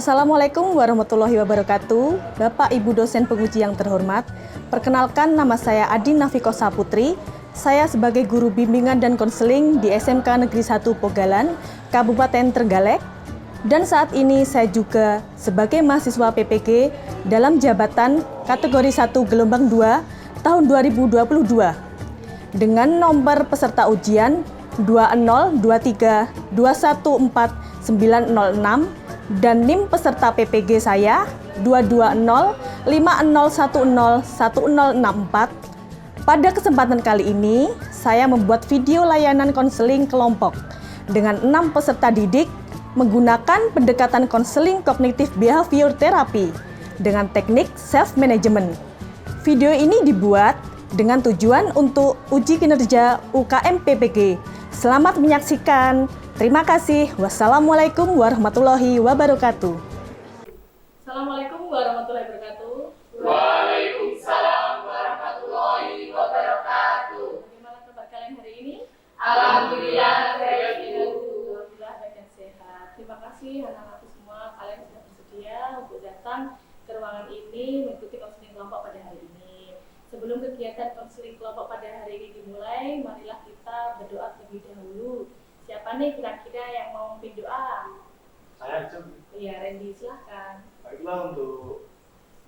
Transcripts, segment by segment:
Assalamualaikum warahmatullahi wabarakatuh. Bapak Ibu dosen penguji yang terhormat, perkenalkan nama saya Adin Nafiko Saputri. Saya sebagai guru bimbingan dan konseling di SMK Negeri 1 Pogalan, Kabupaten Trenggalek. Dan saat ini saya juga sebagai mahasiswa PPG dalam jabatan kategori 1 gelombang 2 tahun 2022 dengan nomor peserta ujian 20232149906 dan NIM peserta PPG saya 22050101064. Pada kesempatan kali ini, saya membuat video layanan konseling kelompok dengan 6 peserta didik menggunakan pendekatan konseling kognitif behavior therapy dengan teknik self-management. Video ini dibuat dengan tujuan untuk uji kinerja UKM PPG. Selamat menyaksikan. Terima kasih. Wassalamualaikum warahmatullahi wabarakatuh. Assalamualaikum warahmatullahi wabarakatuh. Waalaikumsalam warahmatullahi wabarakatuh. Bagaimana kabar kalian hari ini? Alhamdulillah sehat. Alhamdulillah baik dan sehat. Terima kasih anak-anakku semua, kalian sudah bersedia untuk datang ke ruangan ini mengikuti konseling kelompok pada hari ini. Sebelum kegiatan konseling kelompok pada hari ini dimulai, marilah kita berdoa terlebih dahulu. Siapa nih kira-kira yang mau memimpin doa? Saya Jum. Iya, Randy, silahkan. Baiklah, untuk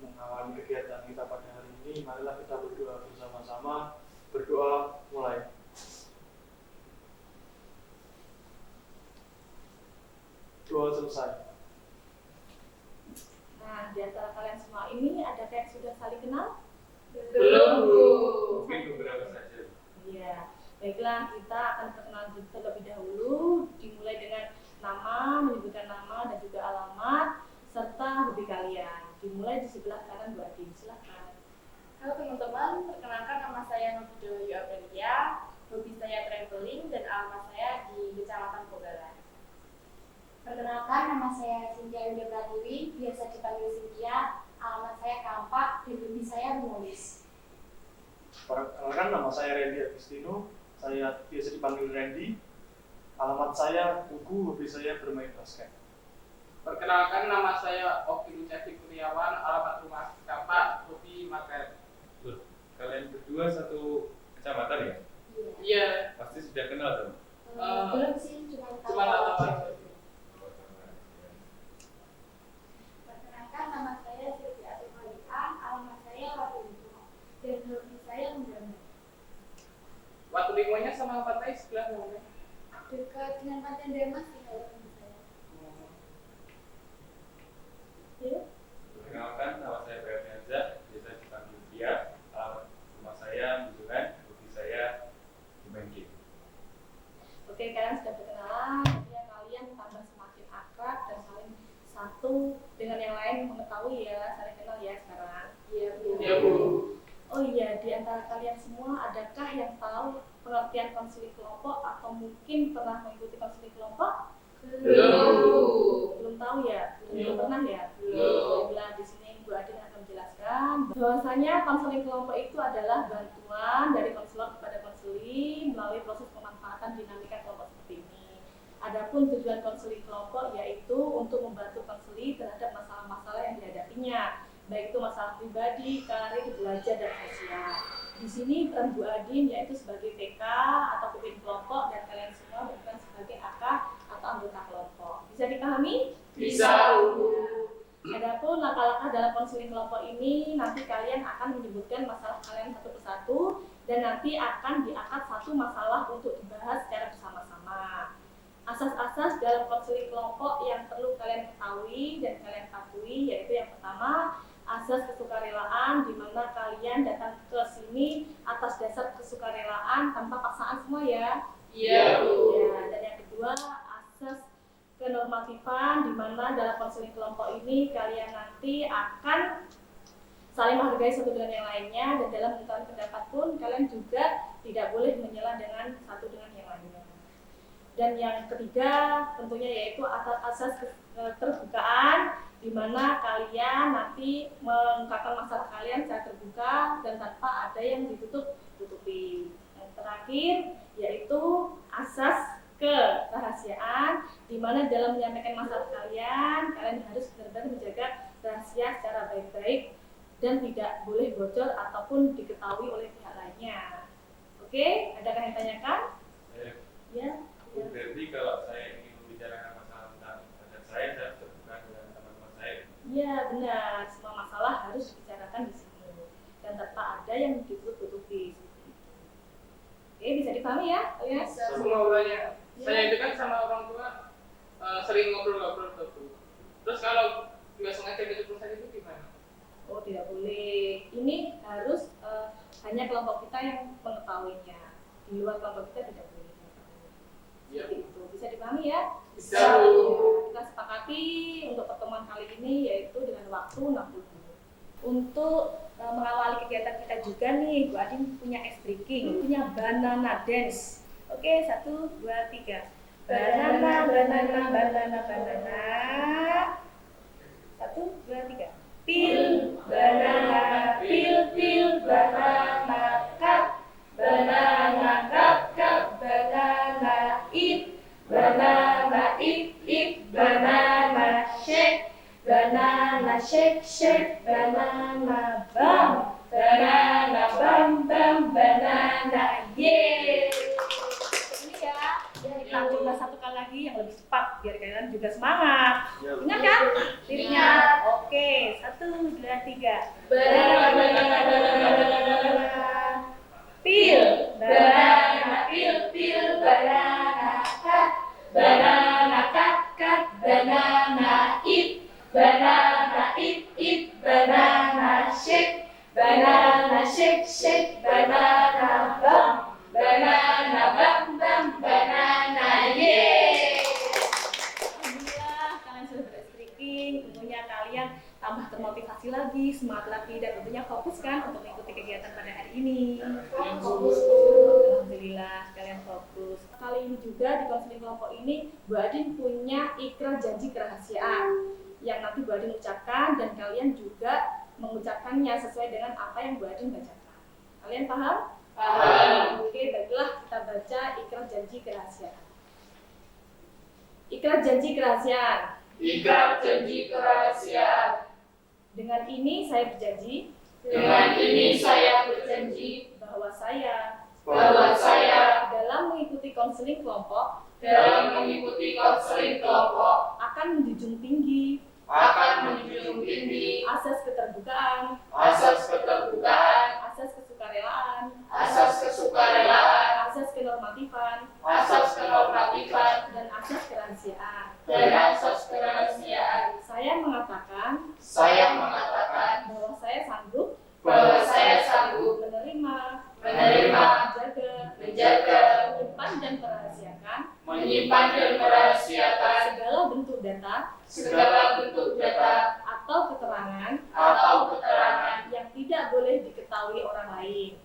mengawali kegiatan kita pada hari ini, marilah kita berdoa bersama-sama. Berdoa mulai. Doa selesai. Nah, di antara kalian semua ini, adakah yang sudah saling kenal? Belum, Bu. Mungkin beberapa saja. Iya, baiklah, kita akan perkenalan terlebih dahulu, dimulai dengan nama, menyebutkan nama dan juga alamat serta hobi kalian. Dimulai di sebelah kanan Bu Adin, silakan. Halo teman-teman, perkenalkan nama saya Novido Aprilia, hobi saya traveling dan alamat saya di Kecamatan Pogalan. Perkenalkan, nama saya Cynthia Yuda Pratiwi, biasa dipanggil Cynthia, alamat saya Kampak, dan hobi saya menulis. Perkenalkan, nama saya Randy Agustino, saya biasa dipanggil Randy. Alamat saya buku, hobi saya bermain basket. Perkenalkan, nama saya Oki Lucadi Kurniawan, alamat rumah Kampak, hobi makan. Kalian berdua satu kecamatan ya? Iya. Pasti sudah kenal dong? Belum sih, cuma tahu. Perkenalkan, nama saya Sylvia Atumalian, alamat saya Watulingo, dan hobi saya menggambar. Waktu lingkungannya sama pantai sebelah mana? Dekat dengan Pantai Demas di kalau hobi saya. Perkenalkan, nama saya Bayan Yanza, biasa dipanggil Pia. Alamat rumah saya Bujuran, hobi saya bermain game. Oke, kalian sudah berkenalan, ya kalian tambah semakin akrab dan saling satu dengan yang lain mengetahui ya, saling kenal ya sekarang. Iya, Bu. Iya, Bu. Oh iya, di antara kalian semua adakah yang tahu pengertian konseling kelompok atau mungkin pernah mengikuti konseling kelompok? Belum tahu ya? Belum pernah ya? Baiklah, di sini Bu Adin akan menjelaskan bahwasanya konseling kelompok itu adalah bantuan dari konselor kepada konseli melalui proses pemanfaatan dinamika kelompok seperti ini. Adapun tujuan konseling kelompok yaitu untuk membantu konseli terhadap masalah-masalah yang dihadapinya, baik itu masalah pribadi, karir, belajar, dan sosial. Di sini peran Bu Adin yaitu sebagai TK atau pemimpin kelompok dan kalian semua berperan sebagai AK atau anggota kelompok. Bisa dipahami? Bisa, Bu. Adapun langkah-langkah dalam konseling kelompok ini nanti kalian akan menyebutkan masalah kalian satu persatu dan nanti akan diangkat satu masalah untuk dibahas secara bersama-sama. Asas-asas dalam konseling kelompok yang perlu kalian ketahui dan kalian patuhi yaitu yang pertama, asas kesukarelaan, di mana kalian datang ke sini atas dasar kesukarelaan tanpa paksaan semua ya. Iya, Bu. Ya, dan yang kedua, asas kenormatifan, di mana dalam konseling kelompok ini kalian nanti akan saling menghargai satu dengan yang lainnya dan dalam menentukan pendapat pun kalian juga tidak boleh menyela dengan satu dengan yang lainnya. Dan yang ketiga tentunya yaitu asas keterbukaan, di mana kalian nanti mengungkapkan masalah kalian secara terbuka dan tanpa ada yang ditutup-tutupi. Yang terakhir yaitu asas kerahasiaan, di mana dalam menyampaikan masalah kalian harus benar-benar Oke, adakah yang tanyakan? Ya. Berarti kalau saya ingin membicarakan masalah tentang badan saya terbuka dengan teman-teman saya. Iya, benar. Semua masalah harus dibicarakan di sini. Dan tanpa ada yang ditutup-tutupi. Oke, bisa dipahami ya? Kalian? Semua orangnya. Saya itu kan sama orang tua sering ngobrol-ngobrol tuh. Terus kalau nggak sengaja ditutup saja itu gimana? Oh, tidak boleh. Ini harus hanya kelompok kita yang mengetahuinya. Di luar kelompok kita tidak boleh. Iya. Itu bisa dipahami ya? Bisa. Ya, kita sepakati untuk pertemuan kali ini yaitu dengan waktu 60 menit. Untuk mengawali kegiatan kita juga nih, Bu Adin punya ice breaking, punya banana dance. Oke, 1, 2, 3. Banana, banana, banana, banana. 1, 2, 3. Pil, banana, pil, banana, cut, banana, cut, banana, eat, banana, shake, banana, bam, banana, yeay. Ini ya, kita coba satu kali lagi yang lebih cepat biar kalian juga semangat. Ingat kan? Liriknya? Oke, 1, 2, 3. Pil, banana, pil, banana, cut, banana, eat, banana, shake, banana, bam, banana, yeay. Alhamdulillah kalian sudah beres-breaking, tentunya kalian tambah termotivasi lagi, semangat lagi, dan tentunya fokus kan untuk mengikuti kegiatan pada hari ini. Fokus. Alhamdulillah kalian fokus. Kali ini juga di konseling kelompok ini Bu Adin punya ikrar janji kerahasiaan yang nanti Bu Adin ucapkan dan kalian juga mengucapkannya sesuai dengan apa yang Bu Adin bacakan. Kalian paham? Paham. Oke, baiklah kita baca ikrar janji kerahasiaan. Ikrar janji kerahasiaan. Ikrar janji kerahasiaan. Dengan ini saya berjanji bahwa saya dalam mengikuti konseling kelompok akan menjunjung tinggi asas keterbukaan, asas kesukarelaan, asas kenormatifan, dan asas kerahasiaan. Saya mengatakan bahwa saya sanggup menjaga, menyimpan dan merahasiakan segala bentuk data atau keterangan yang tidak boleh diketahui orang lain.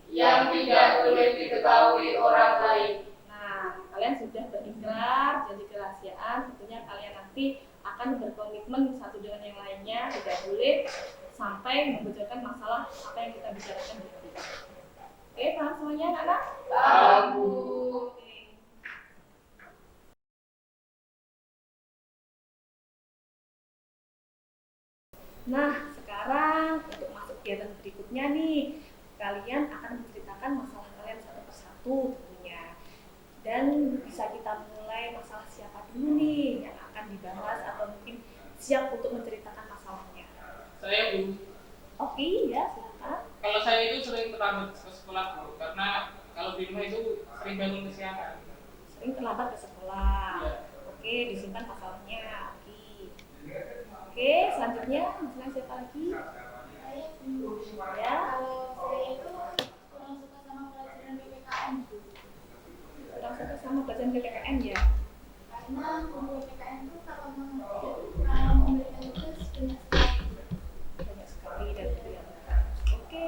Nah, kalian sudah berikrar janji kerahasiaan, tentunya kalian nanti akan berkomitmen satu dengan yang lainnya, tidak boleh sampai membocorkan masalah apa yang kita bicarakan di sini. Oke, paham semuanya anak-anak? Paham, Bu. Oke. Nah, sekarang untuk masuk kegiatan berikutnya nih, kalian akan menceritakan masalah kalian satu persatu tentunya. Dan bisa kita mulai masalah siapa dulu nih yang akan dibahas atau mungkin siap untuk menceritakan masalahnya. Saya, Bu. Oke, ya silakan. Kalau saya itu sering terlambat ke sekolah, Bu, karena kalau di rumah itu sering bangun kesiangan. Sering terlambat ke sekolah. Iya. Oke, disimpan masalahnya. Oke, selanjutnya masalah siapa lagi? Ya, Kalau saya itu kurang suka sama pelajaran PPKN, Bu. kurang suka sama pelajaran PPKN ya. Karena guru PPKN itu kalau memberikan tugas Banyak sekali dan tidak. Oke,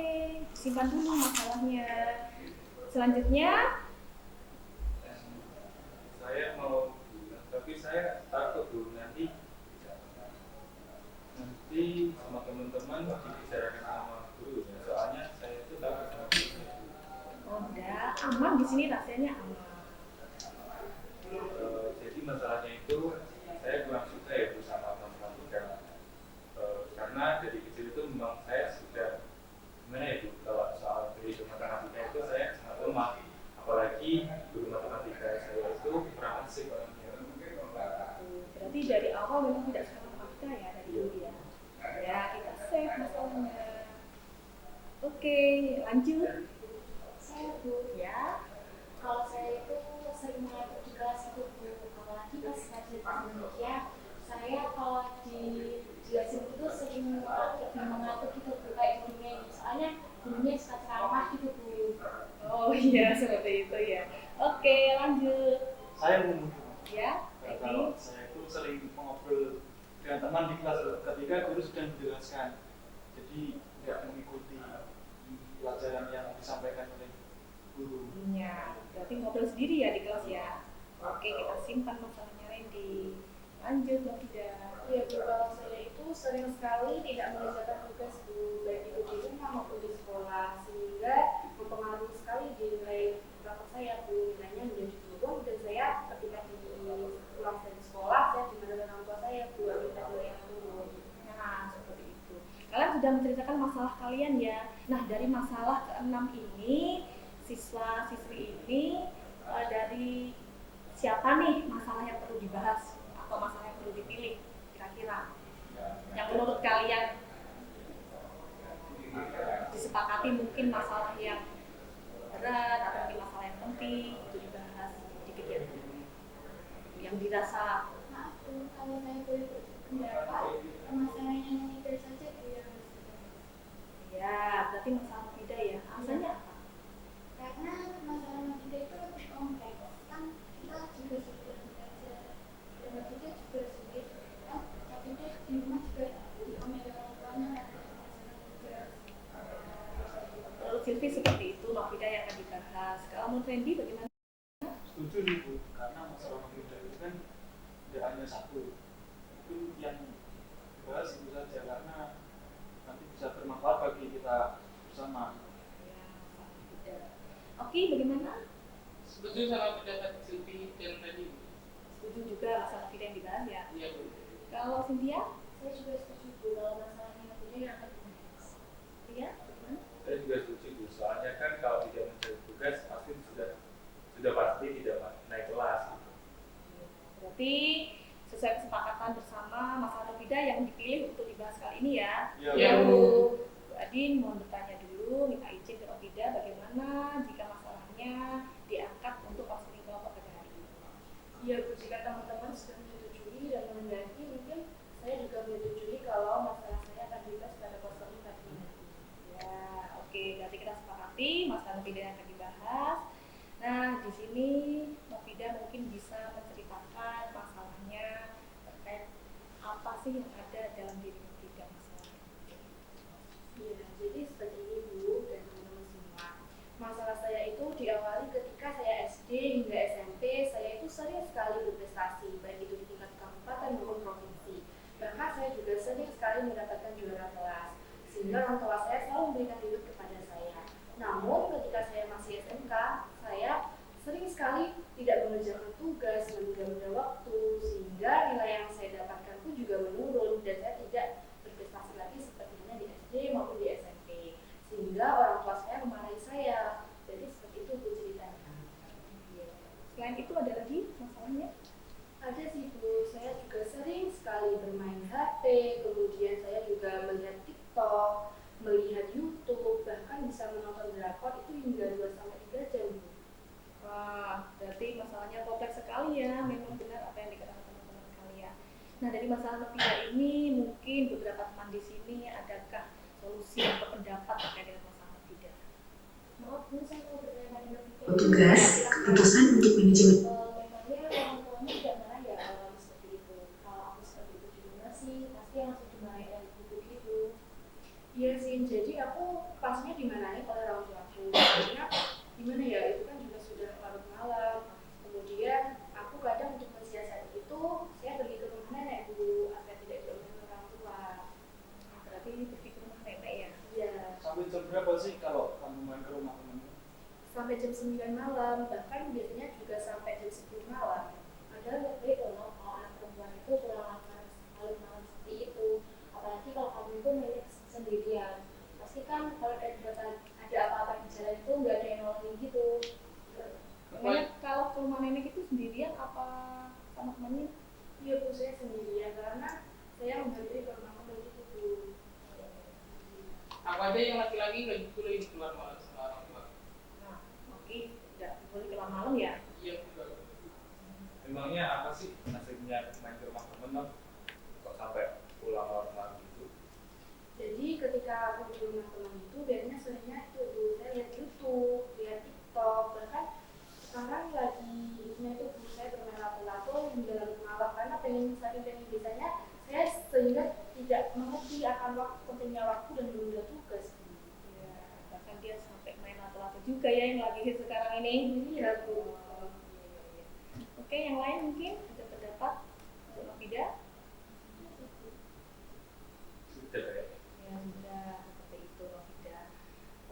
simpan dulu masalahnya. Selanjutnya, Saya mau bilang, tapi saya takut dulu nanti sama teman-teman dibicarakan sama guru ya. Soalnya saya itu takut sama guru. oh udah aman di sini rasanya aman. Jadi masalahnya itu saya kurang suka ya Bu sama matematika. Karena dari kecil itu memang saya sudah gimana ya Bu, kalau soal perhitungan matematika itu saya sangat lemah. guru matematika saya itu kurang asik orangnya. Berarti dari awal memang tidak suka matematika ya dari dulu ya. Ya, kita save masalahnya. Oke, lanjut. Saya Bu, Ya. kalau saya itu sering mengatur di kelas itu Bu, apalagi pas ngajar bahasa Indonesia, saya kalau dijelasin itu sering mengatur gitu Bu, kayak gurunya, soalnya gurunya suka ceramah gitu Bu. Oh iya, seperti itu ya. Oke, lanjut. Saya umum. Ya, Nah, kalau saya itu sering mengobrol dengan teman di kelas ketika guru sedang menjelaskan, jadi tidak mengikuti pelajaran yang disampaikan oleh guru. ya, berarti ngobrol sendiri ya di kelas ya. Oke, kita simpan masalahnya Randy. Lanjut, Mbak Fida. Ya Bu, kalau saya itu sering sekali tidak mengerjakan tugas Bu, baik itu di rumah maupun di sekolah, sehingga mempengaruhi sekali di nilai rapor saya Bu. Nilainya menjadi turun dan saya ketika pulang dari sekolah, saya dimarahin orang tua saya Bu, akibat nilai yang turun. Nah, seperti itu. Kalian sudah menceritakan masalah kalian ya. Nah, dari masalah ke-6 ini, siswa-siswi ini dari siapa nih masalah yang perlu dibahas atau masalah yang perlu dipilih kira-kira? Yang menurut kalian disepakati mungkin masalah yang berat atau mungkin masalah yang penting itu dibahas sedikit ya. Yang dirasa Maaf Bu, kalau saya boleh berpendapat, masalahnya tidak saja Bu yang harus dibahas. ya berarti masalah beda ya. Alasannya apa? Karena masalah kita itu lebih kompleks, kan kita juga sudah belajar dan kita juga sulit kan, tapi dia di rumah juga diomel orang tuanya ada masalah tugas. Menurut Silvi seperti itu, Novida yang akan dibahas. Kalau menurut Randy bagaimana? Setuju nih Bu, karena masalah muda itu kan tidak hanya satu, itu yang dibahas itu saja karena nanti bisa bermanfaat bagi kita bersama. Oke, bagaimana? Setuju sama pendapat Silvi dan tadi. Setuju juga masalah Novida yang dibahas ya. Iya Bu. Kalau Cynthia? Saya juga setuju Bu, kalau masalahnya tidak yang akan dibahas. Iya, bagaimana? Saya juga setuju Bu, soalnya kan kalau tidak mencari tugas pasti sudah pasti tidak naik kelas gitu. Berarti sesuai kesepakatan bersama masalah Novida yang dipilih untuk dibahas kali ini ya. Iya, Ya, Bu. Bu Adin mohon bertanya dulu, minta izin ke Novida bagaimana jika masalahnya diangkat untuk konseling kelompok pada hari ini. Ya Bu, jika teman-teman sudah menyetujui dan menghendaki, mungkin saya juga menyetujui kalau masalah saya akan dibahas pada konseling tadi nanti. Ya, oke, berarti kita sepakati masalah Novida yang akan dibahas. Nah, di sini Novida mungkin bisa menceritakan masalahnya terkait apa sih yang ada dalam diri Novida masalahnya. Iya, jadi seperti ini Bu dan teman-teman semua. Masalah saya itu diawali ketika saya SD hingga SMP, saya itu sering sekali berprestasi, baik itu di tingkat kabupaten maupun provinsi. Bahkan saya juga sering sekali mendapatkan juara kelas, sehingga orang tua saya selalu memberikan reward kepada saya. Namun ketika saya masih SMK, saya sering sekali tidak mengerjakan tugas, menunda-nunda waktu, sehingga nilai yang saya dapatkan pun juga menurun dan saya tidak berprestasi lagi seperti halnya di SD maupun di SMP, sehingga orang tua saya memarahi saya. Jadi seperti itu Bu ceritanya. Selain itu ada lagi masalahnya? Ada sih Bu, saya juga sering sekali bermain HP, kemudian saya juga melihat TikTok, melihat YouTube, bahkan bisa menonton drakor itu hingga 2-3 jam Bu. Wah, berarti masalahnya kompleks sekali ya. Memang benar apa yang dikatakan teman-teman kalian. Nah, dari masalah Novida ini mungkin beberapa teman di sini adakah solusi atau pendapat terkait dengan masalah Novida? Maaf Bu, saya mau bertanya dengan Tugas keputusan untuk manajemen. memangnya orang tuanya tidak marah ya kalau seperti itu. Kalau aku seperti itu di rumah sih pasti langsung dimarahin dari buku gitu. Iya sih, jadi aku pastinya dimarahin oleh orang tuaku. Karena gimana ya, itu kan juga sudah larut malam. Kemudian aku kadang untuk mensiasati itu, saya pergi ke rumah nenek Bu, agar tidak diomelin orang tua. Berarti pergi ke rumah nenek ya? Iya, Sampai jam berapa sih kalau kamu main ke rumah temanmu? sampai jam 9 malam, bahkan biasanya juga sampai jam 10 malam. Padahal lebih baik loh kalau anak perempuan itu pulang malam seperti itu. Apalagi kalau kamu itu milik sendirian. Pasti kan kalau ada apa-apa di jalan itu nggak ada yang nolongin gitu. Memang malam ya. Iya betul. Emangnya apa sih nasibnya main ke rumah temen Nok? Kok sampai pulang malam gitu? Jadi ketika aku di rumah teman itu biasanya seringnya itu Bu, saya lihat YouTube, lihat TikTok, bahkan sekarang lagi isinya itu Bu, saya bermain lato-lato hingga larut malam karena pengen biasanya saya sehingga tidak mengerti akan pentingnya waktu dan menunda tugas. Ya, bahkan dia sampai main lato-lato juga ya yang lagi hit sekarang ini. Iya Bu. Oke, yang lain mungkin ada pendapat untuk Novida? Sudah ya. Ya sudah, seperti itu Novida.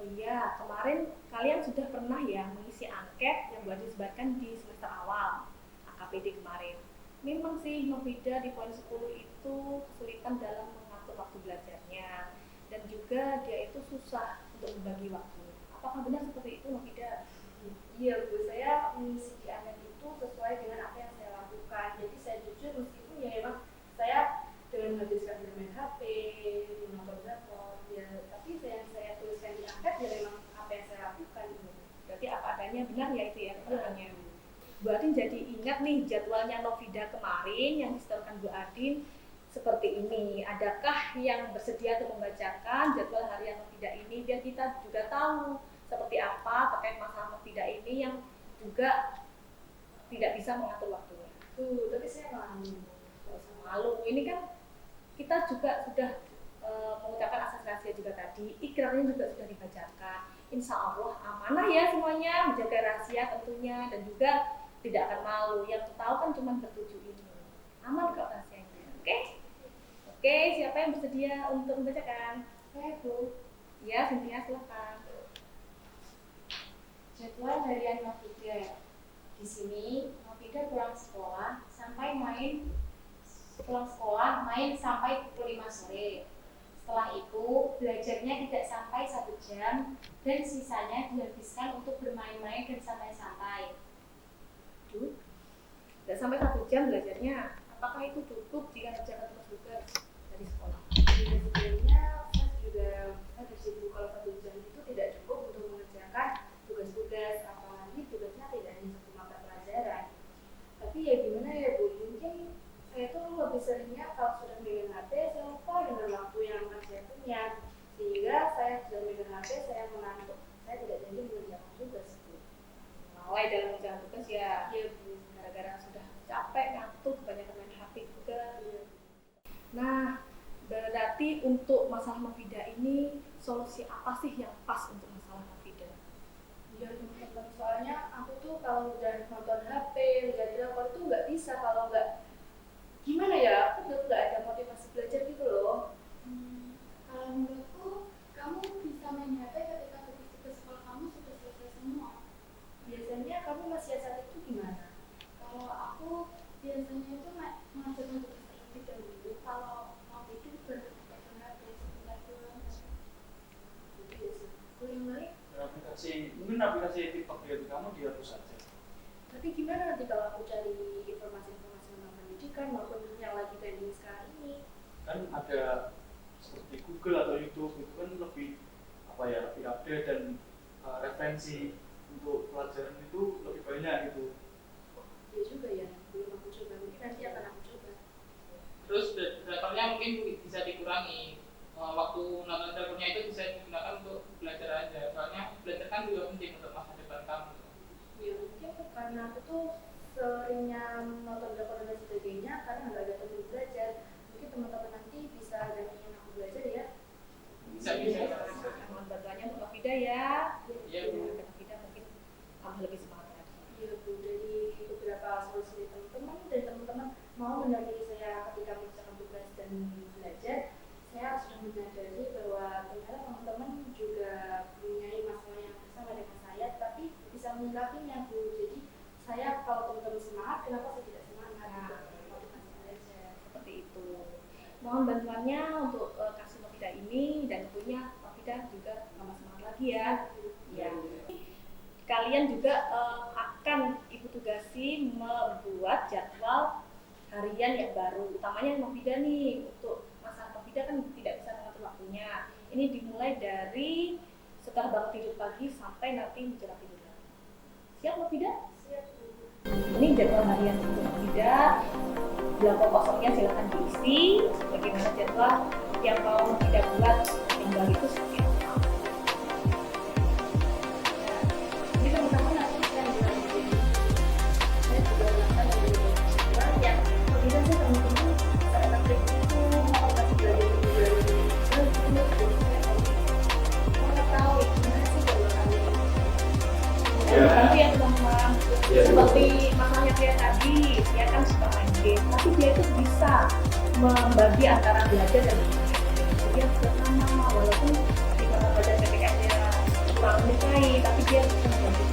Oh iya, kemarin kalian sudah pernah ya mengisi angket yang buat disebarkan di semester awal AKPD kemarin. Memang sih Novida di poin 10 itu kesulitan dalam mengatur waktu belajarnya dan juga dia itu susah untuk membagi waktu. Apakah benar seperti itu Novida? Iya Bu, saya mengisi di angket itu sesuai dengan apa yang saya lakukan. Jadi saya jujur meskipun ya memang saya dengan menghabiskan bermain HP, menonton drakor, ya tapi yang saya tuliskan di angket ya memang apa yang saya lakukan. Berarti apa adanya benar ya itu ya keterangannya. Bu Adin jadi ingat nih jadwalnya Novida kemarin yang disetorkan Bu Adin seperti ini. Adakah yang bersedia untuk membacakan jadwal harian Novida ini biar kita juga tahu seperti apa terkait masalah Novida ini yang juga tidak bisa mengatur waktunya. Tuh, tapi saya malu. Gak usah malu. Ini kan kita juga sudah mengucapkan asas rahasia juga tadi, ikrarnya juga sudah dibacakan. Insya Allah amanah ya semuanya, menjaga rahasia tentunya dan juga tidak akan malu. Yang tahu kan cuma bertujuh ini. Aman kok rahasianya. Oke? Oke, siapa yang bersedia untuk membacakan? Saya Bu. Ya, Cynthia silakan. Jadwal harian Novida. Di sini Novida pulang sekolah main sampai pukul 5 sore. Setelah itu belajarnya tidak sampai 1 jam dan sisanya dihabiskan untuk bermain-main dan santai-santai. Aduh, tidak sampai 1 jam belajarnya. Apakah itu cukup jika mengerjakan tugas dari sekolah? Jadi sebenarnya saya bersibuk kalau 1 jam itu tidak cukup untuk mengerjakan tugas-tugas, apalagi tugasnya tidak hanya satu mata pelajaran. Tapi ya gimana ya Bu, mungkin saya tuh lebih seringnya kalau sudah megang HP saya lupa dengan waktu yang akan saya punya, sehingga saya sudah megang HP saya mengantuk, saya tidak jadi mengerjakan tugas Bu. Lalai dalam mengerjakan tugas ya. Iya Bu. Gara-gara sudah capek, ngantuk, banyak main HP juga. Nah, berarti untuk masalah Novida ini solusi apa sih yang pas untuk masalah Novida? Ya teman-teman, soalnya aku tuh kalau udah nonton HP, lihat drakor tuh nggak bisa kalau nggak gimana ya, aku udah nggak ada motivasi belajar gitu loh. Kalau menurutku, kamu bisa main HP ketika tugas sekolah kamu sudah selesai semua. Biasanya kamu masih saat itu gimana? Kalau aku biasanya itu mengerjakan tugas terlebih dahulu. Kalau mau bikin berpegang HP sebentar doang. Itu biasa. Kalau yang lain, Mungkin aplikasi TikTok di kamu dihapus saja. tapi gimana nanti kalau aku cari informasi-informasi tentang pendidikan maupun yang lagi trending sekarang ini? Kan ada seperti Google atau YouTube itu kan lebih lebih update dan referensi untuk pelajaran itu lebih banyak gitu. Ya juga ya, belum aku coba, mungkin nanti akan aku coba. Terus drakornya mungkin bisa dikurangi. Waktu nonton drakornya itu bisa digunakan untuk belajar aja. Soalnya belajar kan juga penting untuk masa depan kamu. Ya mungkin karena aku tuh seringnya nonton drakor dan sebagainya karena nggak ada teman belajar. Mungkin teman-teman nanti bisa dampingin aku belajar ya. Bisa. Mohon bantuannya untuk Novida ya. Iya Bu. Novida mungkin tambah lebih semangat lagi. Iya Bu, dari beberapa solusi dari teman-teman dan teman-teman mau mendampingi saya ketika mengerjakan tugas dan belajar, saya sudah menyadari bahwa ternyata teman-teman juga punya masalah yang sama dengan saya, tapi bisa menyikapinya Bu. Jadi saya kalau teman-teman semangat, kenapa saya tidak semangat? Motivasi belajar. Seperti itu. Mohon bantuannya untuk kasus Novida ini dan tentunya Novida juga tambah semangat lagi ya. Ya. Kalian juga akan Ibu tugasi membuat jadwal harian yang baru. Utamanya Novida nih, untuk masalah Novida kan tidak bisa mengatur waktunya. Ini dimulai dari setelah bangun tidur pagi sampai nanti menjelang tidur. Siap Novida? Siap konseling jadwal harian untuk tidak, belakang kosongnya silakan diisi, bagaimana jadwal yang mau tidak buat tinggal itu seperti apa. Jadi teman-teman nanti bisa dilanjutin. Saya juga melakukan beberapa yang bisa sih teman-teman saya praktik itu mau kasih belajar mau tahu gimana sih jadwal Tapi ya teman-teman, seperti makanya dia tadi, dia kan suka main game, tapi dia itu bisa membagi antara belajar dan bermain. Dia bersama, walaupun di dalam belajar PPKN-nya kurang menyukai, tapi dia bisa membagi.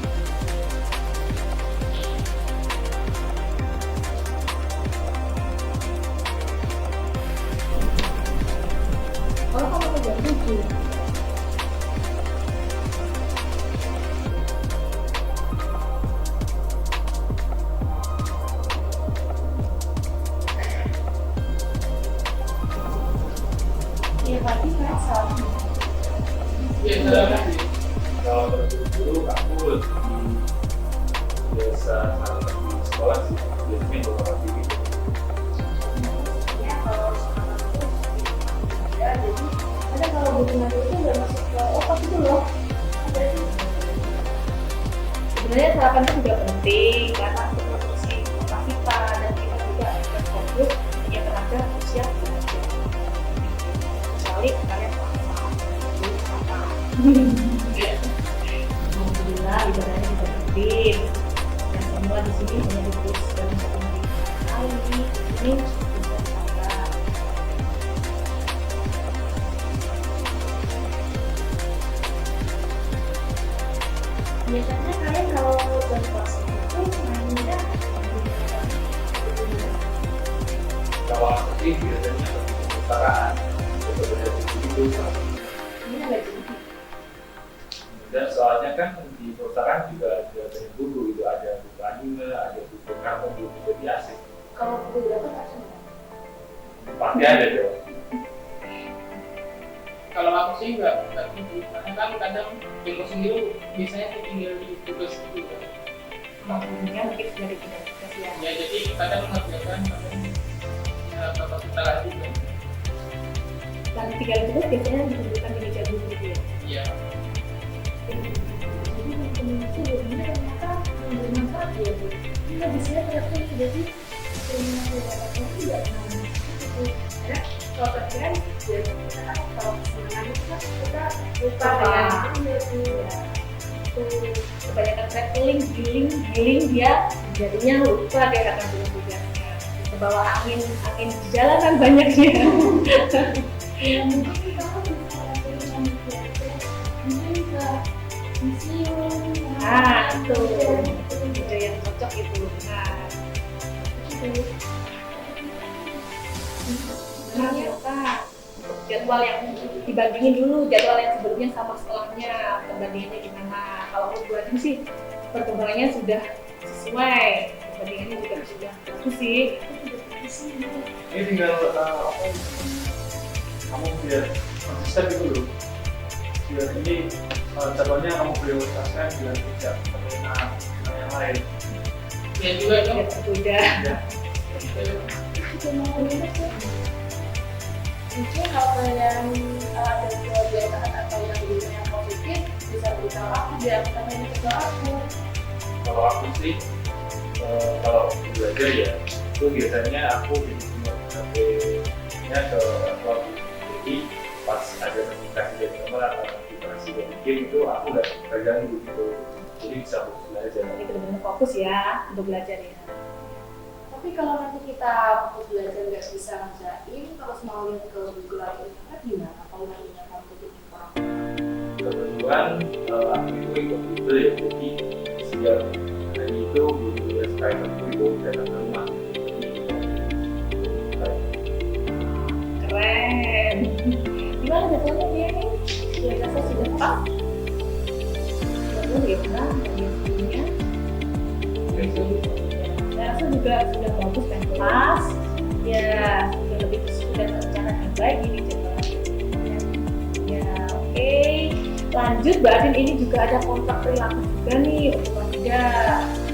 Kalau kamu kerja tujuh, ya pasti kan salah. Iya, Kalau terburu-buru aku lebih biasa santai di sekolah sih, biasanya beberapa TV. Ya kalau sekarang itu ya jadi ada kalau hubungan itu nggak masuk ke otak itu loh. Ada sih. sebenarnya sarapan itu juga penting karena untuk produksi otak kita dan kita juga akan fokus yang terhadap usia belajar. Kecuali kalian sama apa? Alhamdulillah ibadahnya juga penting. Dan semua di sini hanya ditulis dalam satu hari ini bisa sabar. Biasanya kalian kalau bulan puasa itu mainnya Kalau aku sih biasanya lebih kesetaraan, sebenarnya begitu. ini agak jadi Dan soalnya kan di perpustakaan juga ada banyak buku, itu ada buku anime, ada buku kartun, buku jadi asik. kalau buku berapa tak Pasti ada dong. kalau aku sih nggak gitu, karena kan kadang Jengko sendiri biasanya tinggal di tugas gitu kan. Maksudnya mungkin sudah tidak ya. Ya jadi kadang mengerjakan, kadang ya bapak kita lagi kan. Lalu tinggal itu biasanya ditentukan di meja buku gitu ya. Iya. jadi temen-temen itu lebih ternyata bermanfaat ya Bu. Kita bisa ternyata jadi sering menggunakan itu tidak pernah itu. Ya, kalau perhatian ya kita kan kalau kesenangan itu kan kita lupa dengan itu ya Bu. Tuh kebanyakan traveling, healing dia jadinya lupa dia akan bilang tugasnya. Kebawa angin di jalanan banyaknya. Ya mungkin kita kan bisa dengan belajar mungkin ke museum. Nah itu yang cocok itu. Nah ternyata jadwal yang dibandingin dulu jadwal yang sebelumnya sama setelahnya perbandingannya gimana. Kalau menurut gue sih perkembangannya sudah sesuai, perbandingannya juga sudah bagus sih. Ini tinggal kamu biar konsisten gitu loh. Biar ini jadwalnya kamu prioritaskan biar tidak terkena yang lain. Ya juga dong. Biar berbeda. Ya. Itu mau minus ya. Mungkin kalau kalian ada kebiasaan atau yang positif bisa beritahu aku biar kalian ini ke aku. Kalau aku sih, kalau belajar ya, itu biasanya aku cuma HP-nya ke laptop. Jadi pas ada notifikasi dari teman atau notifikasi dari game itu aku nggak terganggu gitu. Jadi bisa fokus belajar. Jadi benar-benar fokus ya untuk belajar ya. Tapi kalau nanti kita fokus belajar nggak bisa ngerjain, terus mau lihat ke Google atau internet gimana? Kalau nantinya kamu tutup informasi. Kebetulan aku itu ikut Google ya, jadi setiap hari itu Google ya Skype itu datang ke rumah. Keren. Gimana jadwalnya dia nih? Dia rasa sudah pas. Baru ya kan yang sebelumnya. Saya rasa juga sudah bagus dan pas. Ya sudah lebih sudah terencana dengan baik ini jadwalnya. Ya oke. Lanjut Mbak Adin, ini juga ada kontrak perilaku juga nih untuk Anda.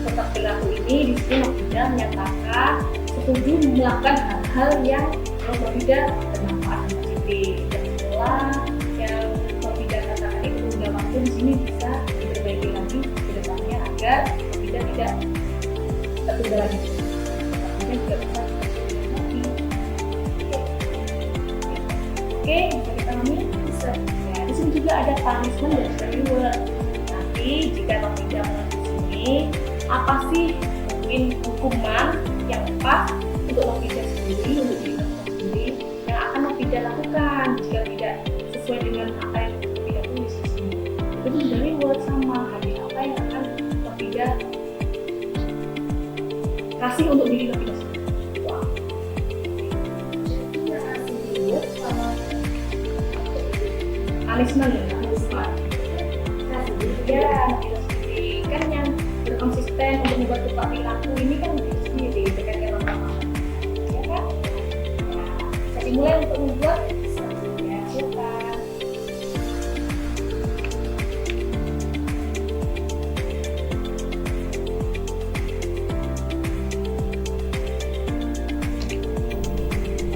Kontrak perilaku ini di sini Nofida menyatakan setuju melakukan hal-hal yang menurut Nofida bermanfaat dan positif. Dan setelah yang Nofida katakan itu penunda waktu di sini bisa diperbaiki lagi ke depannya agar Nofida tidak tertunda lagi. Nofida juga bisa lagi. Oke, bisa dipahami? Bisa. Ya, di sini juga ada punishment dan reward. Nanti jika Nofida mengerti sini, apa sih mungkin hukuman yang pas untuk Nofida sendiri, untuk diri Nofida sendiri yang akan Nofida lakukan jika tidak sesuai dengan apa yang Nofida tulis di sini. Itu dari reward sama hadiah apa yang akan Nofida kasih untuk diri Nofida sendiri. Wow. Punishment ya, punishment. Ya, Nofida sendiri kan yang berkonsisten untuk membuat tukar perilaku ini kan Nofida sendiri terkait dengan orang, ya kan? Nah, saya dimulai untuk membuat ya, silakan.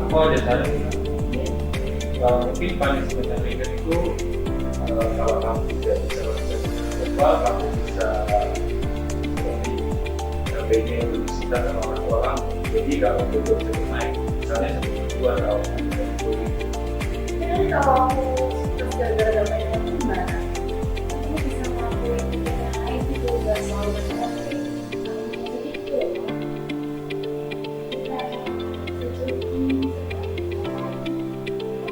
Aku ada saran. Mungkin punishment yang ringan itu kalau kamu tidak bisa melakukan jadwal, kamu bisa seperti HP-nya itu disita sama orang tua kamu. Jadi kalau betul betul naik, misalnya 1/2 tahun Jadi kalau aku terus gara-gara mainan itu gimana? Aku bisa ngelakuin kegiatan lain gitu, gak selalu berhenti. Jadi itu loh.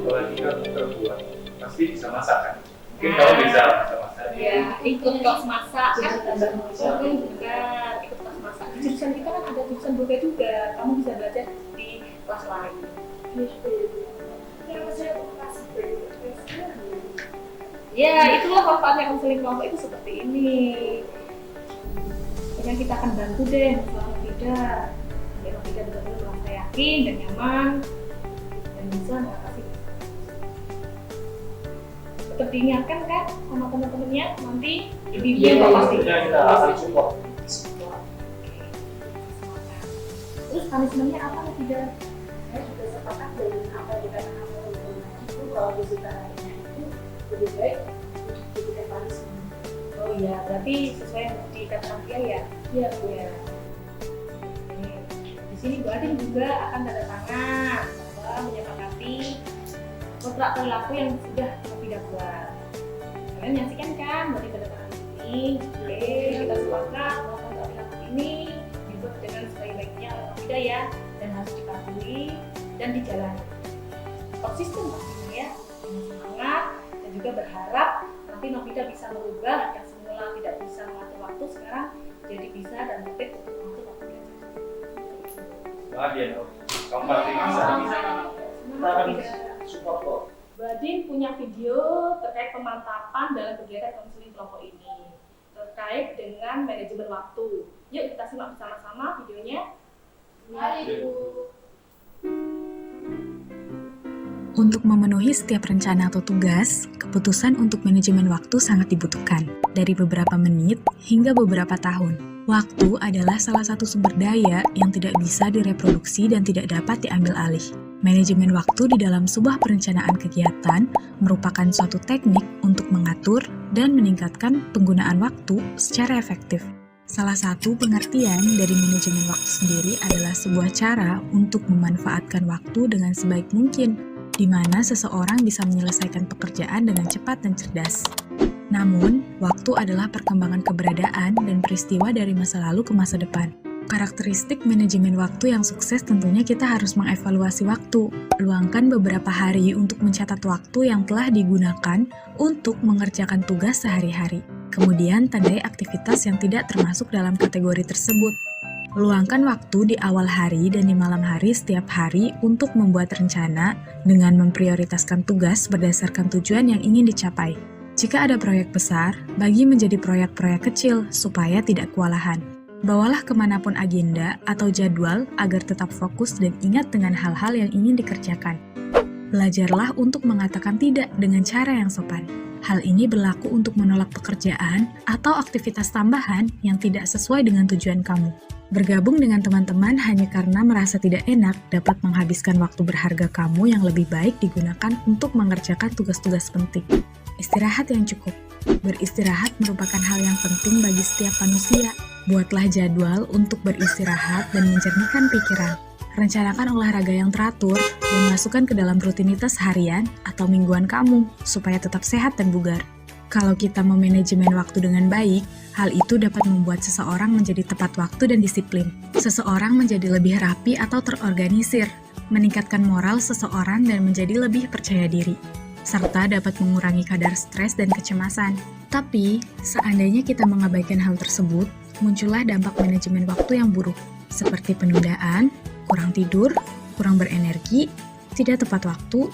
apalagi kamu perempuan pasti bisa masak kan? Mungkin kamu bisa masak. Ya, ikut kelas masak kan? Mungkin juga ikut kelas masak. Di jurusan kita kan ada jurusan budaya juga. Kamu bisa belajar di kelas lain. Yang saya kasih berikutnya. Ya, itulah manfaatnya konseling kelompok itu seperti ini. Pokoknya kita akan bantu deh masalah Nofida. Biar Nofida benar-benar merasa yakin dan nyaman dan bisa mengatasi. Tetap diingatkan kan sama teman-temannya nanti di bimbing pasti. Kita akan support. Terus punishment-nya apa Nofida? Saya juga sepakat dengan apa yang dikatakan oleh teman itu kalau fisika lainnya itu lebih baik diberikan punishment. Oh iya, berarti sesuai yang dikatakan dia ya? Iya, Bu ya. Oke. Di sini Bu Adin juga akan tanda tangan bahwa menyepakati kontrak perilaku yang sudah Nofida buat. Kalian menyaksikan kan berarti tanda tangan ini? Oke, kita sepakat bahwa kontrak perilaku ini dibuat dengan sebaik-baiknya oleh Nofida ya, dan harus dipatuhi dan dijalani. Konsisten pastinya ya, dengan semangat dan juga berharap nanti Nofida bisa merubah yang semula tidak bisa mengatur waktu sekarang jadi bisa dan tertib untuk mengatur waktu belajar. Bahagia dong. Kamu pasti bisa. Kita akan support kok. Badin punya video terkait pemantapan dalam kegiatan konseling kelompok ini terkait dengan manajemen waktu. Yuk kita simak bersama-sama videonya. Mari Bu. Untuk memenuhi setiap rencana atau tugas, keputusan untuk manajemen waktu sangat dibutuhkan, dari beberapa menit hingga beberapa tahun. Waktu adalah salah satu sumber daya yang tidak bisa direproduksi dan tidak dapat diambil alih. Manajemen waktu di dalam sebuah perencanaan kegiatan merupakan suatu teknik untuk mengatur dan meningkatkan penggunaan waktu secara efektif. Salah satu pengertian dari manajemen waktu sendiri adalah sebuah cara untuk memanfaatkan waktu dengan sebaik mungkin, di mana seseorang bisa menyelesaikan pekerjaan dengan cepat dan cerdas. Namun, waktu adalah perkembangan keberadaan dan peristiwa dari masa lalu ke masa depan. Karakteristik manajemen waktu yang sukses tentunya kita harus mengevaluasi waktu. Luangkan beberapa hari untuk mencatat waktu yang telah digunakan untuk mengerjakan tugas sehari-hari. Kemudian, tandai aktivitas yang tidak termasuk dalam kategori tersebut. Luangkan waktu di awal hari dan di malam hari setiap hari untuk membuat rencana dengan memprioritaskan tugas berdasarkan tujuan yang ingin dicapai. Jika ada proyek besar, bagi menjadi proyek-proyek kecil supaya tidak kewalahan. Bawalah kemanapun agenda atau jadwal agar tetap fokus dan ingat dengan hal-hal yang ingin dikerjakan. Belajarlah untuk mengatakan tidak dengan cara yang sopan. Hal ini berlaku untuk menolak pekerjaan atau aktivitas tambahan yang tidak sesuai dengan tujuan kamu. Bergabung dengan teman-teman hanya karena merasa tidak enak dapat menghabiskan waktu berharga kamu yang lebih baik digunakan untuk mengerjakan tugas-tugas penting. Istirahat yang cukup. Beristirahat merupakan hal yang penting bagi setiap manusia. Buatlah jadwal untuk beristirahat dan menjernihkan pikiran. Rencanakan olahraga yang teratur dan masukkan ke dalam rutinitas harian atau mingguan kamu supaya tetap sehat dan bugar. Kalau kita memanajemen waktu dengan baik, hal itu dapat membuat seseorang menjadi tepat waktu dan disiplin. Seseorang menjadi lebih rapi atau terorganisir, meningkatkan moral seseorang dan menjadi lebih percaya diri, serta dapat mengurangi kadar stres dan kecemasan. Tapi, seandainya kita mengabaikan hal tersebut, muncullah dampak manajemen waktu yang buruk, seperti penundaan, kurang tidur, kurang berenergi, tidak tepat waktu,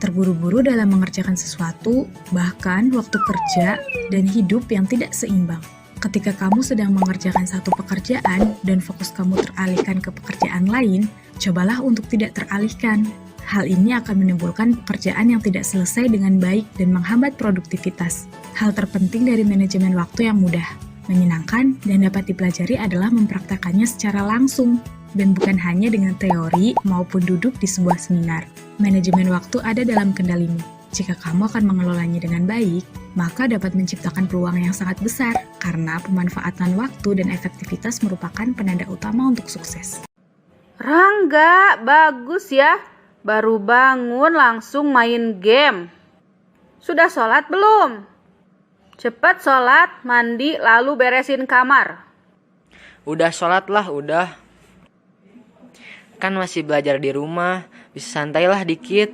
terburu-buru dalam mengerjakan sesuatu, bahkan waktu kerja dan hidup yang tidak seimbang. Ketika kamu sedang mengerjakan satu pekerjaan dan fokus kamu teralihkan ke pekerjaan lain, cobalah untuk tidak teralihkan. Hal ini akan menimbulkan pekerjaan yang tidak selesai dengan baik dan menghambat produktivitas. Hal terpenting dari manajemen waktu yang mudah, menyenangkan, dan dapat dipelajari adalah mempraktakannya secara langsung, dan bukan hanya dengan teori maupun duduk di sebuah seminar. Manajemen waktu ada dalam kendalimu. Jika kamu akan mengelolanya dengan baik, maka dapat menciptakan peluang yang sangat besar, karena pemanfaatan waktu dan efektivitas merupakan penanda utama untuk sukses. Rangga, bagus ya. Baru bangun langsung main game. Sudah sholat belum? Cepat sholat, mandi, lalu beresin kamar. Udah sholat lah, udah. Kan masih belajar di rumah, bisa santailah dikit.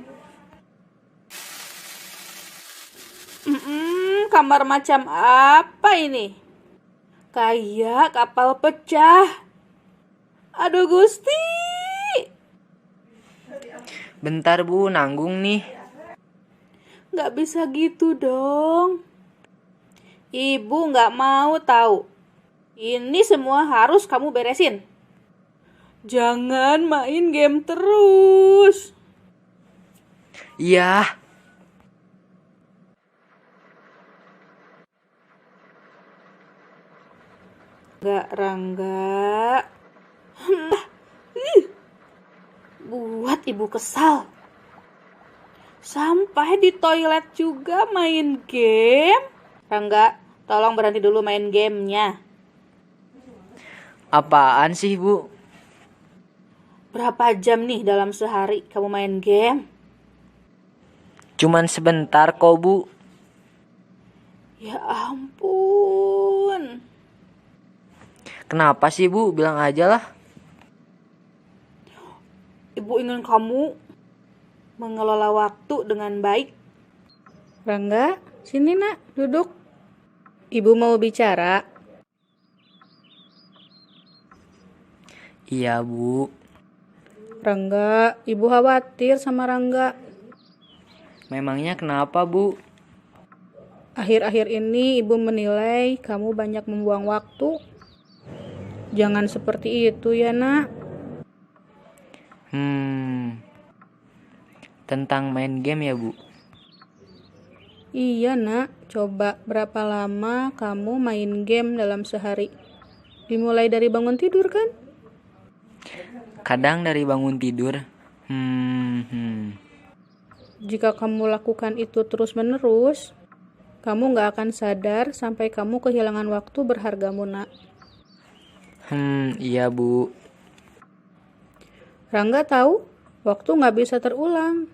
Kamar macam apa ini? Kayak kapal pecah. Aduh Gusti. Bentar Bu, nanggung nih. Gak bisa gitu dong. Ibu gak mau tahu. Ini semua harus kamu beresin. Jangan main game terus. Iya. Gak, Rangga. Buat ibu kesal. Sampai di toilet juga main game. Rangga, tolong berhenti dulu main gamenya. Apaan sih Bu? Berapa jam nih dalam sehari kamu main game? Cuman sebentar kok Bu. Ya ampun. Kenapa sih Bu? Bilang aja lah. Ibu ingin kamu mengelola waktu dengan baik. Rangga, sini nak, duduk. Ibu mau bicara. Iya Bu. Rangga, ibu khawatir sama Rangga. Memangnya kenapa Bu? Akhir-akhir ini ibu menilai kamu banyak membuang waktu. Jangan seperti itu ya nak. Tentang main game ya Bu? Iya nak, coba berapa lama kamu main game dalam sehari? Dimulai dari bangun tidur kan? Kadang dari bangun tidur. Jika kamu lakukan itu terus-menerus, kamu gak akan sadar sampai kamu kehilangan waktu berhargamu nak. Iya Bu. Rangga tahu, waktu gak bisa terulang.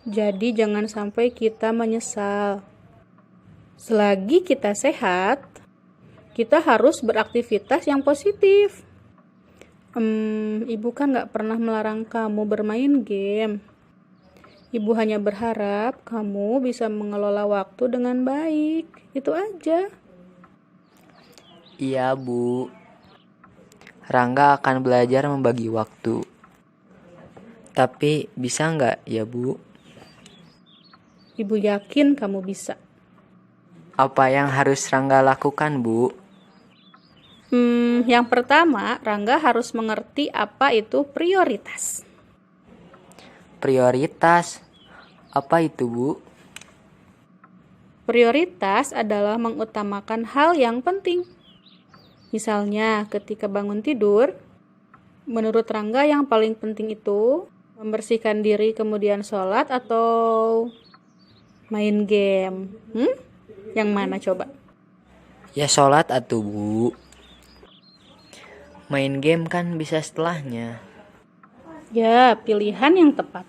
Jadi jangan sampai kita menyesal. Selagi kita sehat, kita harus beraktivitas yang positif. Ibu kan gak pernah melarang kamu bermain game. Ibu hanya berharap kamu bisa mengelola waktu dengan baik. Itu aja. Iya Bu. Rangga akan belajar membagi waktu. Tapi bisa nggak ya Bu? Ibu yakin kamu bisa. Apa yang harus Rangga lakukan Bu? Yang pertama, Rangga harus mengerti apa itu prioritas. Prioritas? Apa itu Bu? Prioritas adalah mengutamakan hal yang penting. Misalnya, ketika bangun tidur, menurut Rangga yang paling penting itu membersihkan diri kemudian sholat atau main game? Yang mana coba? Ya sholat atuh Bu. Main game kan bisa setelahnya. Ya, pilihan yang tepat.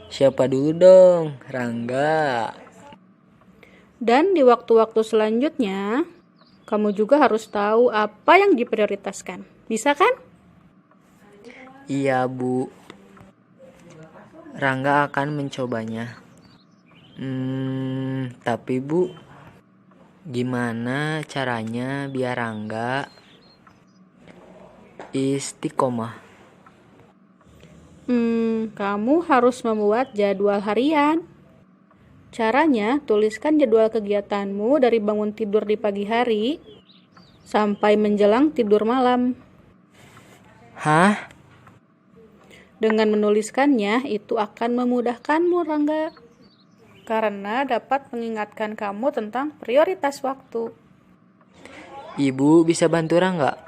Siapa dulu dong? Rangga. Dan di waktu-waktu selanjutnya, kamu juga harus tahu apa yang diprioritaskan. Bisa kan? Iya Bu. Rangga akan mencobanya. Tapi Bu, gimana caranya biar Rangga istiqomah? Kamu harus membuat jadwal harian. Caranya, tuliskan jadwal kegiatanmu dari bangun tidur di pagi hari sampai menjelang tidur malam. Hah? Dengan menuliskannya, itu akan memudahkanmu, Rangga. Karena dapat mengingatkan kamu tentang prioritas waktu. Ibu bisa bantu Rangga?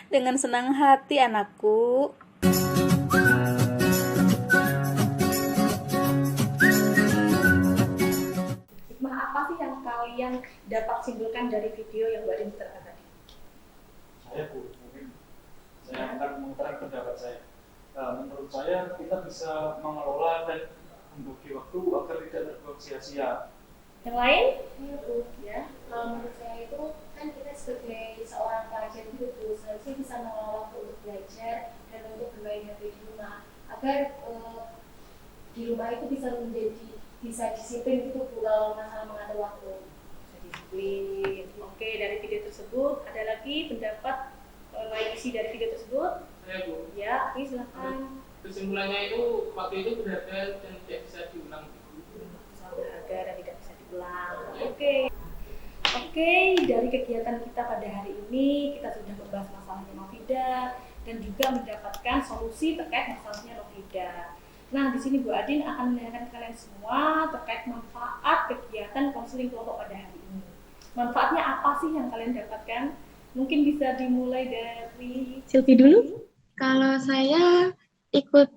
Dengan senang hati, anakku. Hikmah apa sih yang kalian dapat simpulkan dari video yang Mbak Din putarkan tadi? Saya Bu, mungkin saya akan mengutarakan pendapat saya. Menurut saya kita bisa mengelola dan membagi waktu agar tidak terbuang sia-sia. Yang lain? Iya Bu, ya. Kalau menurut saya itu kan kita sebagai seorang pelajar gitu Bu, seharusnya bisa mengelola waktu untuk belajar dan untuk bermain HP di rumah agar di rumah itu bisa disiplin gitu Bu kalau masalah mengatur waktu. Disiplin. Oke, dari video tersebut ada lagi pendapat lain isi dari video tersebut? Saya Bu. Ya, oke silakan. Kesimpulannya itu waktu itu berharga dan tidak bisa diulang. Berharga dan tidak bisa diulang. Oke, dari kegiatan kita pada hari ini kita sudah membahas masalahnya Novida dan juga mendapatkan solusi terkait masalahnya Novida. Nah, di sini Bu Adin akan menanyakan kalian semua terkait manfaat kegiatan konseling kelompok pada hari ini. Manfaatnya apa sih yang kalian dapatkan? Mungkin bisa dimulai dari Silvi dulu. Kalau saya ikut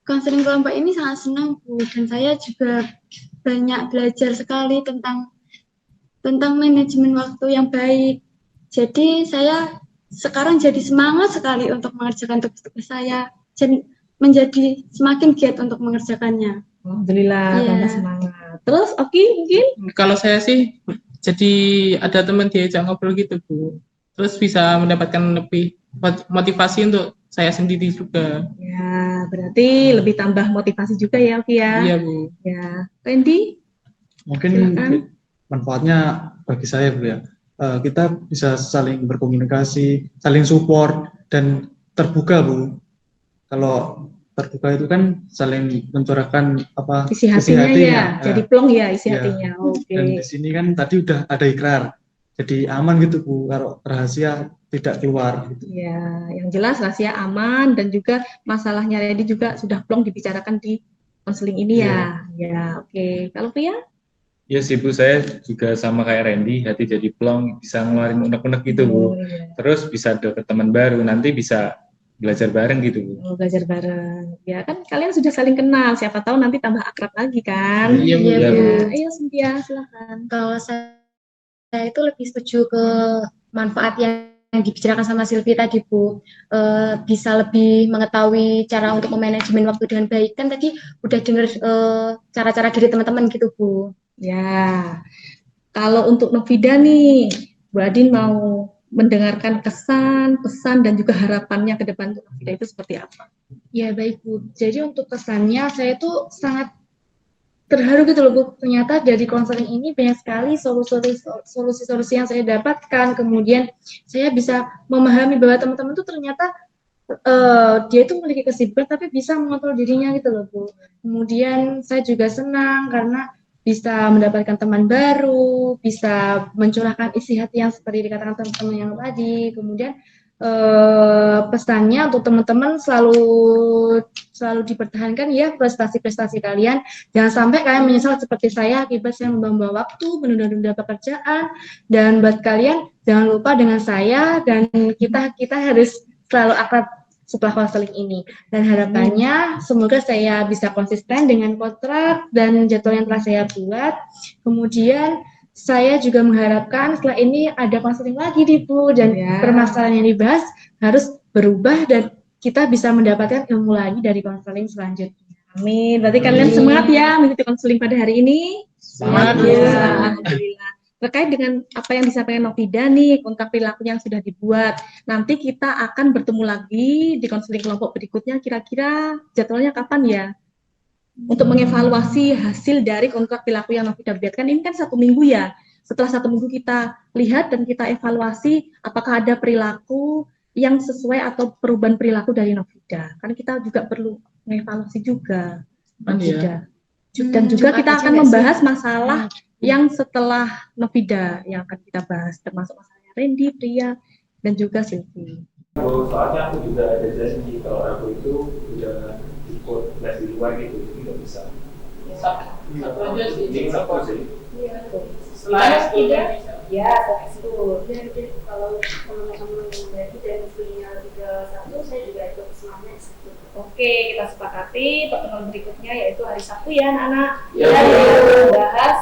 konseling kelompok ini sangat senang Bu, dan saya juga banyak belajar sekali tentang manajemen waktu yang baik. Jadi saya sekarang jadi semangat sekali untuk mengerjakan tugas saya, jadi menjadi semakin giat untuk mengerjakannya. Alhamdulillah, tambah semangat. Terus Oki mungkin? Kalau saya sih jadi ada teman diajak ngobrol gitu Bu. Terus bisa mendapatkan lebih motivasi untuk saya sendiri juga. Ya, berarti lebih tambah motivasi juga ya Oki ya? Iya Bu. Ya, Randy? Mungkin Silakan. manfaatnya bagi saya Bu ya, kita bisa saling berkomunikasi, saling support dan terbuka Bu. Kalau terbuka itu kan saling mencurahkan Isi hatinya hati ya, jadi plong ya isi Ya. hatinya. Oke. Dan di sini kan tadi udah ada ikrar, jadi aman gitu Bu, kalau rahasia tidak keluar gitu. Ya, yang jelas rahasia aman dan juga masalahnya Randy juga sudah plong dibicarakan di konseling ini ya. Ya, oke. Kalau Pria? Ya sih Bu, saya juga sama kayak Randy, hati jadi plong, bisa ngeluarin unek-unek gitu Bu. iya. Terus bisa dapet teman baru, nanti bisa belajar bareng gitu Bu. Oh, belajar bareng. Ya kan kalian sudah saling kenal, siapa tahu nanti tambah akrab lagi kan? Iya, Bu. Iya, Bu. Ayo Cynthia, silakan. Kalau saya itu lebih setuju ke manfaat yang dibicarakan sama Silvi tadi Bu, bisa lebih mengetahui cara untuk memanajemen waktu dengan baik. Kan tadi udah dengar cara-cara dari teman-teman gitu Bu. Ya, kalau untuk Novida nih, Bu Adin mau mendengarkan kesan, pesan, dan juga harapannya ke depan untuk Novida itu seperti apa? Ya baik Bu, jadi untuk kesannya saya tuh sangat terharu gitu loh Bu, ternyata dari konseling ini banyak sekali solusi-solusi yang saya dapatkan, kemudian saya bisa memahami bahwa teman-teman tuh ternyata dia itu memiliki kesibukan tapi bisa mengontrol dirinya gitu loh Bu. Kemudian saya juga senang karena bisa mendapatkan teman baru, bisa mencurahkan isi hati yang seperti dikatakan teman-teman yang tadi. Kemudian pesannya untuk teman-teman selalu selalu dipertahankan ya prestasi-prestasi kalian. Jangan sampai kalian menyesal seperti saya akibat saya membawa waktu, menunda-nunda pekerjaan. Dan buat kalian jangan lupa dengan saya dan kita harus selalu akrab setelah konseling ini. Dan harapannya semoga saya bisa konsisten dengan kontrak dan jadwal yang telah saya buat. Kemudian saya juga mengharapkan setelah ini ada konseling lagi nih Bu, dan permasalahan yang dibahas harus berubah dan kita bisa mendapatkan ilmu lagi dari konseling selanjutnya. Amin. Berarti kalian semangat ya mengikuti konseling pada hari ini. Semangat. Alhamdulillah. Terkait dengan apa yang disampaikan Novida nih, kontrak perilaku yang sudah dibuat. Nanti kita akan bertemu lagi di konseling kelompok berikutnya. Kira-kira jadwalnya kapan ya? Untuk mengevaluasi hasil dari kontrak perilaku yang Novida buatkan. Ini kan 1 minggu ya. Setelah 1 minggu kita lihat dan kita evaluasi apakah ada perilaku yang sesuai atau perubahan perilaku dari Novida. Kan kita juga perlu mengevaluasi juga Novida. Dan juga kita akan membahas masalah yang setelah Novida yang akan kita bahas, termasuk masalahnya Randy, Priya, dan juga Sylvie. Soalnya aku juga ada janji kalau aku itu udah ikut les di luar gitu, jadi nggak bisa. Satu aja sih. Ini satu sih. Iya. Setelah S2 tidak, bisa. ya S2. Jadi kalau teman-teman dari punya 31, saya juga ikut semuanya S1. Oke, kita sepakati pertemuan berikutnya yaitu hari Sabtu ya anak-anak. Ya. Kita akan membahas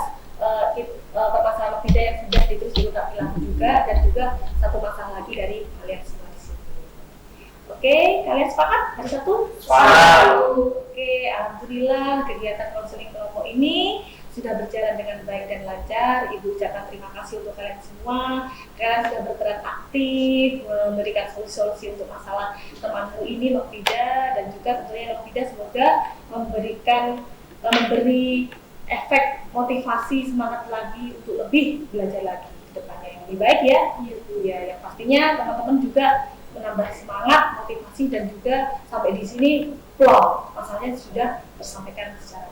permasalahan Novida yang sudah ditulis di kontrak perilaku juga, dan juga satu masalah lagi dari kalian semua di sini. Oke, kalian sepakat hari Sabtu? Sepakat. Oke, alhamdulillah kegiatan konseling kelompok ini sudah berjalan dengan baik dan lancar. Ibu ucapkan terima kasih untuk kalian semua. Kalian sudah berperan aktif memberikan solusi-solusi untuk masalah temanku ini, Novida, dan juga tentunya Novida semoga memberi efek motivasi semangat lagi untuk lebih belajar lagi ke depannya yang lebih baik ya. Ya, yang pastinya teman-teman juga menambah semangat, motivasi, dan juga sampai di sini plong masalahnya sudah tersampaikan secara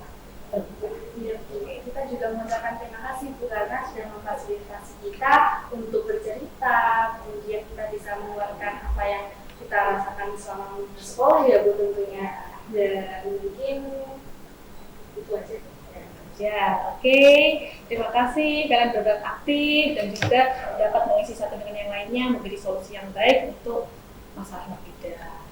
terbuka. Kita juga mengucapkan terima kasih Bu karena sudah memfasilitasi kita untuk bercerita, kemudian kita bisa mengeluarkan apa yang kita rasakan selama bersekolah ya Bu tentunya. Dan mungkin itu aja. Ya, oke. Terima kasih kalian benar-benar aktif dan juga dapat mengisi satu dengan yang lainnya menjadi solusi yang baik untuk masalah Novida.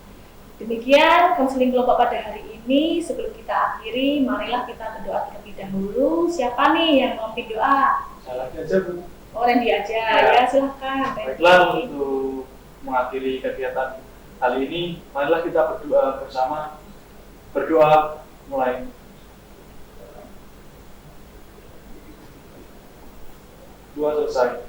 Demikian konseling kelompok pada hari ini. Sebelum kita akhiri, marilah kita berdoa terlebih dahulu. Siapa nih yang mau memimpin doa? Saya lagi aja Bu. Oh, Randy aja. Ya, silahkan. Baiklah, untuk mengakhiri kegiatan kali ini, marilah kita berdoa bersama. Berdoa mulai. Doa selesai.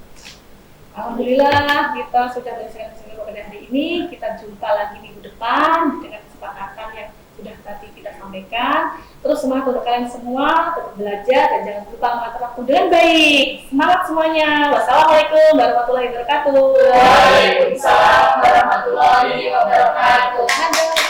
Alhamdulillah kita sudah menyelesaikan konseling pada hari ini. Kita jumpa lagi minggu depan dengan kesepakatan yang sudah tadi kita sampaikan. Terus semangat untuk kalian semua, tetap belajar dan jangan lupa mengatur waktu dengan baik. Semangat semuanya. Wassalamualaikum warahmatullahi wabarakatuh. Waalaikumsalam warahmatullahi wabarakatuh.